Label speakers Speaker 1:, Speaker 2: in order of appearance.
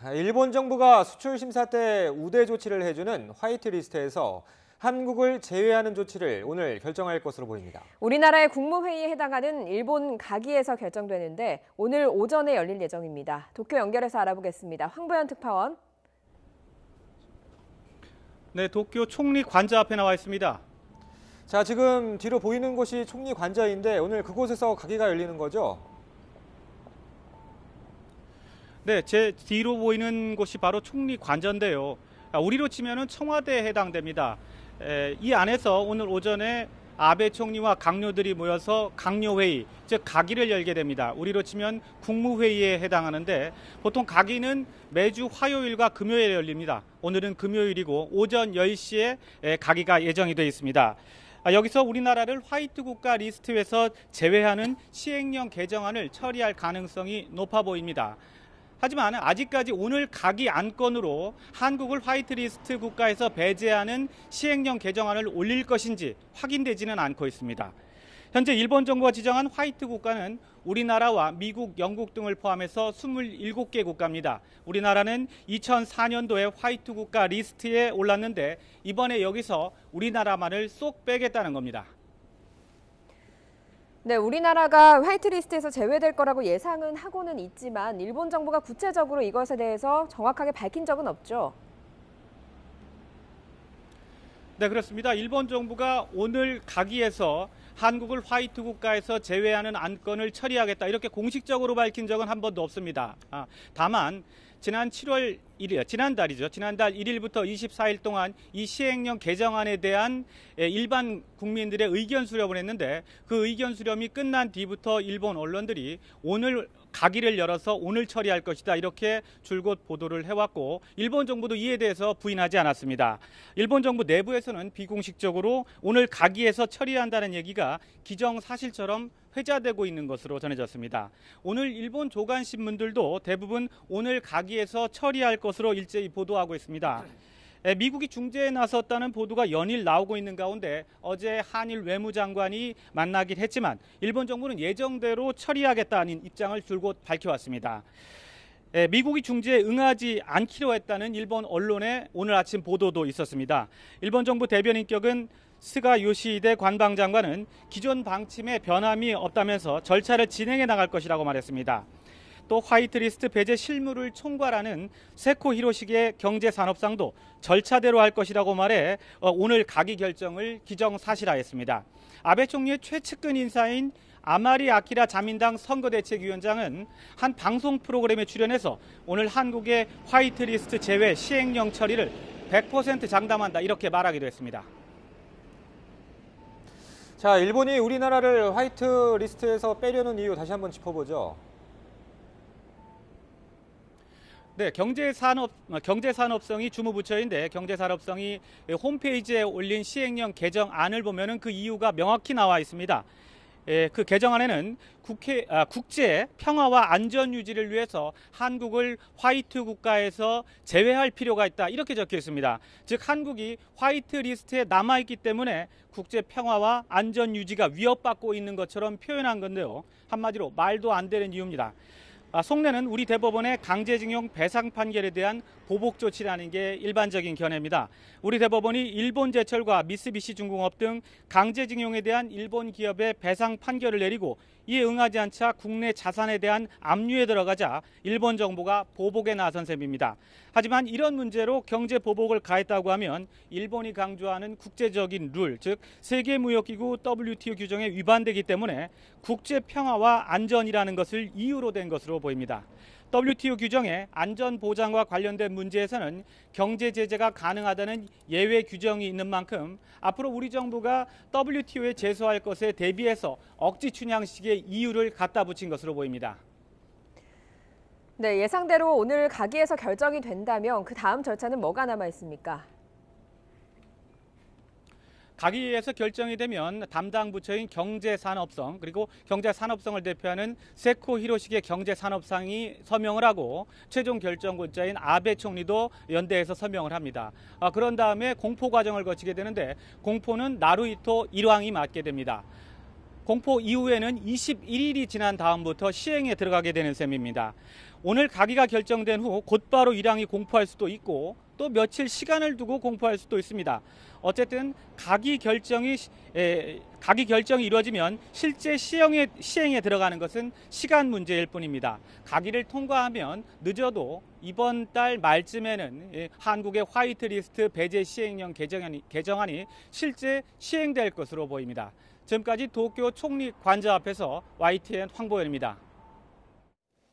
Speaker 1: 일본 정부가 수출 심사 때 우대 조치를 해주는 화이트리스트에서 한국을 제외하는 조치를 오늘 결정할 것으로 보입니다.
Speaker 2: 우리나라의 국무회의에 해당하는 일본 가기에서 결정되는데 오늘 오전에 열릴 예정입니다. 도쿄 연결해서 알아보겠습니다. 황보현 특파원.
Speaker 3: 네, 도쿄 총리 관저 앞에 나와 있습니다.
Speaker 1: 자, 지금 뒤로 보이는 곳이 총리 관저인데 오늘 그곳에서 가기가 열리는 거죠?
Speaker 3: 네, 제 뒤로 보이는 곳이 바로 총리 관저인데요. 우리로 치면은 청와대에 해당됩니다. 이 안에서 오늘 오전에 아베 총리와 강요들이 모여서 강요회의, 즉 가기를 열게 됩니다. 우리로 치면 국무회의에 해당하는데 보통 가기는 매주 화요일과 금요일에 열립니다. 오늘은 금요일이고 오전 10시에 가기가 예정이 되어 있습니다. 여기서 우리나라를 화이트 국가 리스트에서 제외하는 시행령 개정안을 처리할 가능성이 높아 보입니다. 하지만 아직까지 오늘 가기 안건으로 한국을 화이트리스트 국가에서 배제하는 시행령 개정안을 올릴 것인지 확인되지는 않고 있습니다. 현재 일본 정부가 지정한 화이트 국가는 우리나라와 미국, 영국 등을 포함해서 27개 국가입니다. 우리나라는 2004년도에 화이트 국가 리스트에 올랐는데 이번에 여기서 우리나라만을 쏙 빼겠다는 겁니다.
Speaker 2: 네, 우리나라가 화이트리스트에서 제외될 거라고 예상은 하고는 있지만 일본 정부가 구체적으로 이것에 대해서 정확하게 밝힌 적은 없죠.
Speaker 3: 네, 그렇습니다. 일본 정부가 오늘 가기에서 한국을 화이트 국가에서 제외하는 안건을 처리하겠다 이렇게 공식적으로 밝힌 적은 한 번도 없습니다. 다만 지난 7월 1일, 지난달 1일부터 24일 동안 이 시행령 개정안에 대한 일반 국민들의 의견 수렴을 했는데 그 의견 수렴이 끝난 뒤부터 일본 언론들이 오늘 가기를 열어서 오늘 처리할 것이다 이렇게 줄곧 보도를 해왔고 일본 정부도 이에 대해서 부인하지 않았습니다. 일본 정부 내부에서는 비공식적으로 오늘 가기에서 처리한다는 얘기가 기정사실처럼 회자되고 있는 것으로 전해졌습니다. 오늘 일본 조간신문들도 대부분 오늘 가기에서 처리할 것으로 일제히 보도하고 있습니다. 미국이 중재에 나섰다는 보도가 연일 나오고 있는 가운데 어제 한일 외무장관이 만나긴 했지만 일본 정부는 예정대로 처리하겠다는 입장을 줄곧 밝혀왔습니다. 미국이 중재에 응하지 않기로 했다는 일본 언론의 오늘 아침 보도도 있었습니다. 일본 정부 대변인격은 스가 요시히데 관방장관은 기존 방침에 변함이 없다면서 절차를 진행해 나갈 것이라고 말했습니다. 또 화이트리스트 배제 실무를 총괄하는 세코 히로시게 경제산업상도 절차대로 할 것이라고 말해 오늘 가기 결정을 기정사실화했습니다. 아베 총리의 최측근 인사인 아마리 아키라 자민당 선거대책위원장은 한 방송 프로그램에 출연해서 오늘 한국의 화이트리스트 제외 시행령 처리를 100% 장담한다 이렇게 말하기도 했습니다.
Speaker 1: 자, 일본이 우리나라를 화이트리스트에서 빼려는 이유 다시 한번 짚어보죠.
Speaker 3: 네, 경제산업성이 주무부처인데 경제산업성이 홈페이지에 올린 시행령 개정안을 보면은 그 이유가 명확히 나와 있습니다. 그 개정안에는 국제 평화와 안전 유지를 위해서 한국을 화이트 국가에서 제외할 필요가 있다 이렇게 적혀 있습니다. 즉 한국이 화이트 리스트에 남아있기 때문에 국제 평화와 안전 유지가 위협받고 있는 것처럼 표현한 건데요. 한마디로 말도 안 되는 이유입니다. 속내는 우리 대법원의 강제징용 배상 판결에 대한 보복 조치라는 게 일반적인 견해입니다. 우리 대법원이 일본제철과 미쓰비시중공업 등 강제징용에 대한 일본 기업의 배상 판결을 내리고 이에 응하지 않자 국내 자산에 대한 압류에 들어가자 일본 정부가 보복에 나선 셈입니다. 하지만 이런 문제로 경제 보복을 가했다고 하면 일본이 강조하는 국제적인 룰, 즉 세계무역기구 WTO 규정에 위반되기 때문에 국제 평화와 안전이라는 것을 이유로 된 것으로 보입니다. WTO 규정의 안전 보장과 관련된 문제에서는 경제 제재가 가능하다는 예외 규정이 있는 만큼 앞으로 우리 정부가 WTO에 제소할 것에 대비해서 억지 춘향식의 이유를 갖다 붙인 것으로 보입니다.
Speaker 2: 네, 예상대로 오늘 가기에서 결정이 된다면 그 다음 절차는 뭐가 남아 있습니까?
Speaker 3: 가기에서 결정이 되면 담당 부처인 경제산업성 그리고 경제산업성을 대표하는 세코 히로시게 경제산업상이 서명을 하고 최종 결정권자인 아베 총리도 연대해서 서명을 합니다. 그런 다음에 공포 과정을 거치게 되는데 공포는 나루히토 일왕이 맡게 됩니다. 공포 이후에는 21일이 지난 다음부터 시행에 들어가게 되는 셈입니다. 오늘 가기가 결정된 후 곧바로 일항이 공포할 수도 있고 또 며칠 시간을 두고 공포할 수도 있습니다. 어쨌든 가기 결정이 이루어지면 실제 시행에 들어가는 것은 시간 문제일 뿐입니다. 가기를 통과하면 늦어도 이번 달 말쯤에는 한국의 화이트리스트 배제 시행령 개정안이 실제 시행될 것으로 보입니다. 지금까지 도쿄 총리 관저 앞에서 YTN 황보현입니다.